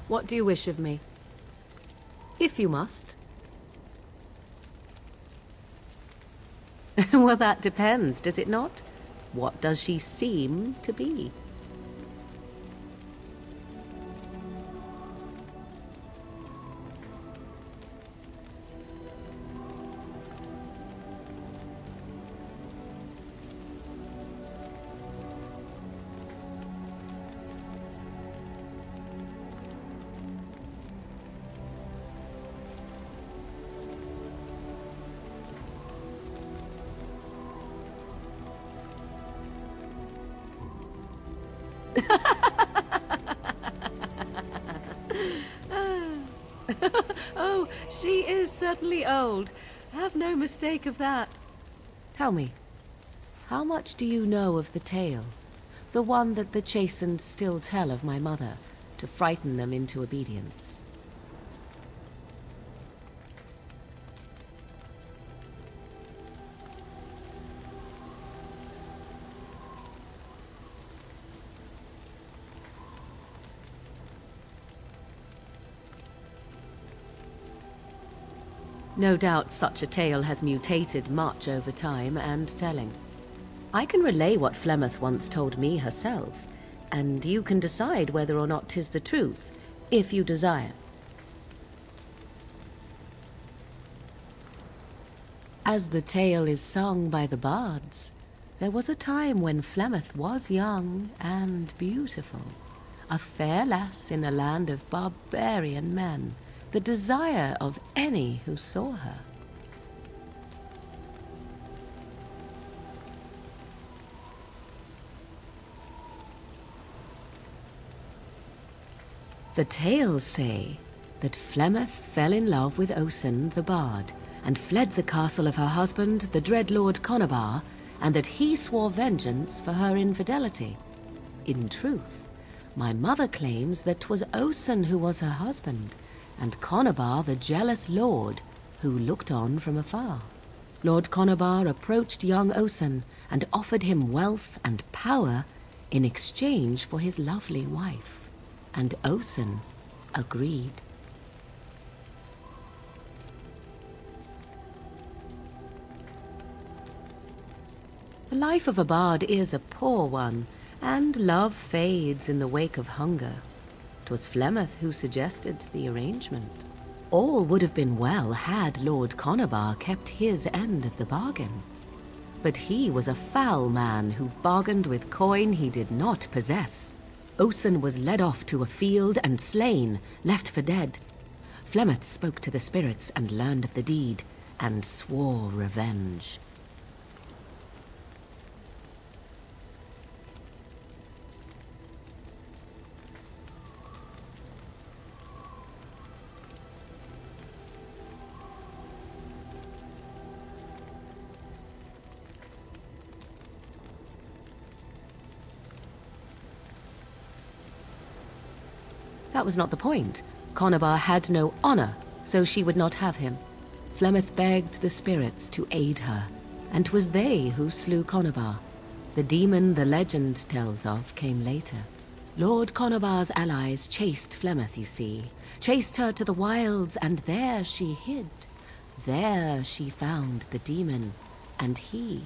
What do you wish of me? If you must. Well, that depends, does it not? What does she seem to be? Oh, she is certainly old. Have no mistake of that. Tell me, how much do you know of the tale? The one that the chastened still tell of my mother, to frighten them into obedience. No doubt such a tale has mutated much over time and telling. I can relay what Flemeth once told me herself, and you can decide whether or not 'tis the truth, if you desire. As the tale is sung by the bards, there was a time when Flemeth was young and beautiful, a fair lass in a land of barbarian men, the desire of any who saw her. The tales say that Flemeth fell in love with Osen the bard, and fled the castle of her husband, the dread Lord Conobar, and that he swore vengeance for her infidelity. In truth, my mother claims that 'twas Osen who was her husband, and Conobar the jealous lord, who looked on from afar. Lord Conobar approached young Osen and offered him wealth and power in exchange for his lovely wife, and Osen agreed. The life of a bard is a poor one, and love fades in the wake of hunger. 'Twas Flemeth who suggested the arrangement. All would have been well had Lord Conobar kept his end of the bargain. But he was a foul man who bargained with coin he did not possess. Osen was led off to a field and slain, left for dead. Flemeth spoke to the spirits and learned of the deed, and swore revenge. That was not the point. Conobar had no honor, so she would not have him. Flemeth begged the spirits to aid her, and 'twas they who slew Conobar. The demon the legend tells of came later. Lord Conobar's allies chased Flemeth, you see, chased her to the wilds, and there she hid. There she found the demon, and he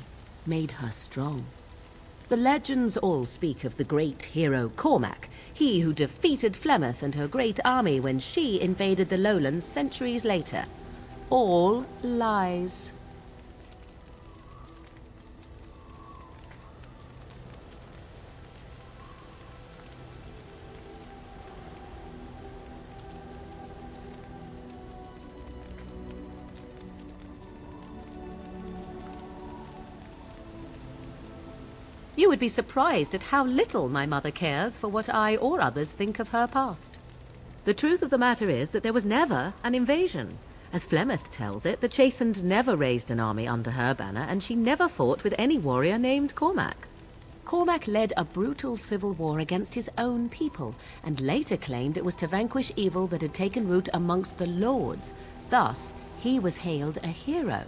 made her strong. The legends all speak of the great hero Cormac, he who defeated Flemeth and her great army when she invaded the lowlands centuries later. All lies. You would be surprised at how little my mother cares for what I or others think of her past. The truth of the matter is that there was never an invasion. As Flemeth tells it, the Chastened never raised an army under her banner, and she never fought with any warrior named Cormac. Cormac led a brutal civil war against his own people, and later claimed it was to vanquish evil that had taken root amongst the lords. Thus, he was hailed a hero.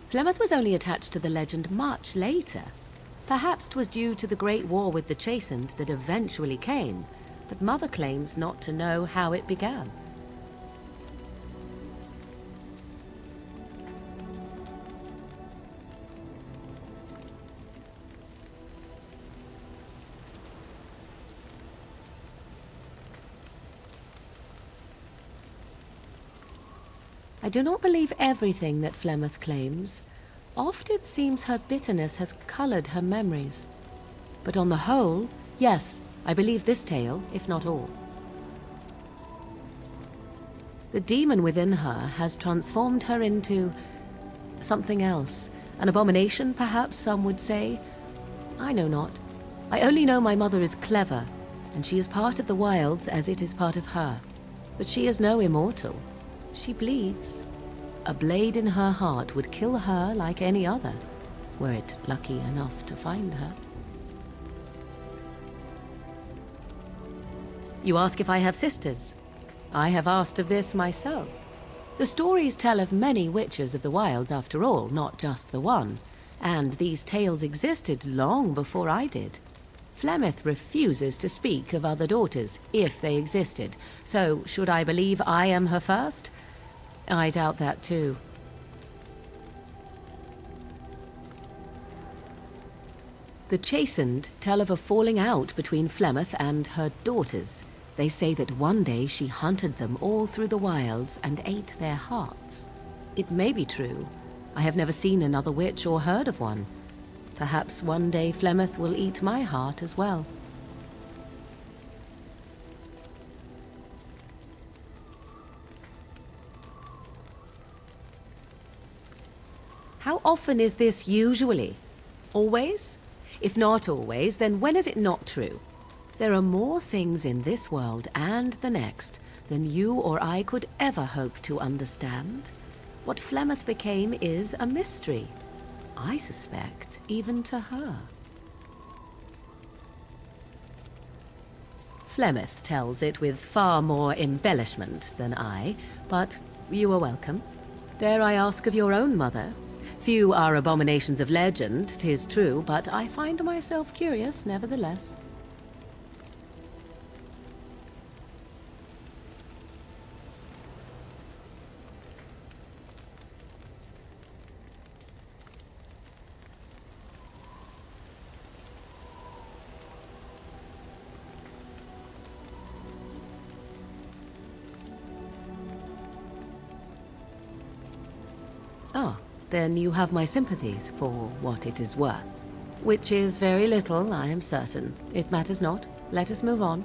Flemeth was only attached to the legend much later. Perhaps 'twas due to the great war with the Chastened that eventually came, but Mother claims not to know how it began. I do not believe everything that Flemeth claims. Oft it seems her bitterness has colored her memories. But on the whole, yes, I believe this tale, if not all. The demon within her has transformed her into something else. An abomination, perhaps some would say. I know not. I only know my mother is clever, and she is part of the wilds as it is part of her. But she is no immortal. She bleeds. A blade in her heart would kill her like any other, were it lucky enough to find her. You ask if I have sisters. I have asked of this myself. The stories tell of many witches of the wilds after all, not just the one. And these tales existed long before I did. Flemeth refuses to speak of other daughters, if they existed. So, should I believe I am her first? I doubt that too. The Chastened tell of a falling out between Flemeth and her daughters. They say that one day she hunted them all through the wilds and ate their hearts. It may be true. I have never seen another witch or heard of one. Perhaps one day Flemeth will eat my heart as well. How often is this usually? Always? If not always, then when is it not true? There are more things in this world and the next than you or I could ever hope to understand. What Flemeth became is a mystery. I suspect, even to her. Flemeth tells it with far more embellishment than I, but you are welcome. Dare I ask of your own mother? Few are abominations of legend, 'tis true, but I find myself curious nevertheless. Ah, then you have my sympathies for what it is worth. Which is very little, I am certain. It matters not. Let us move on.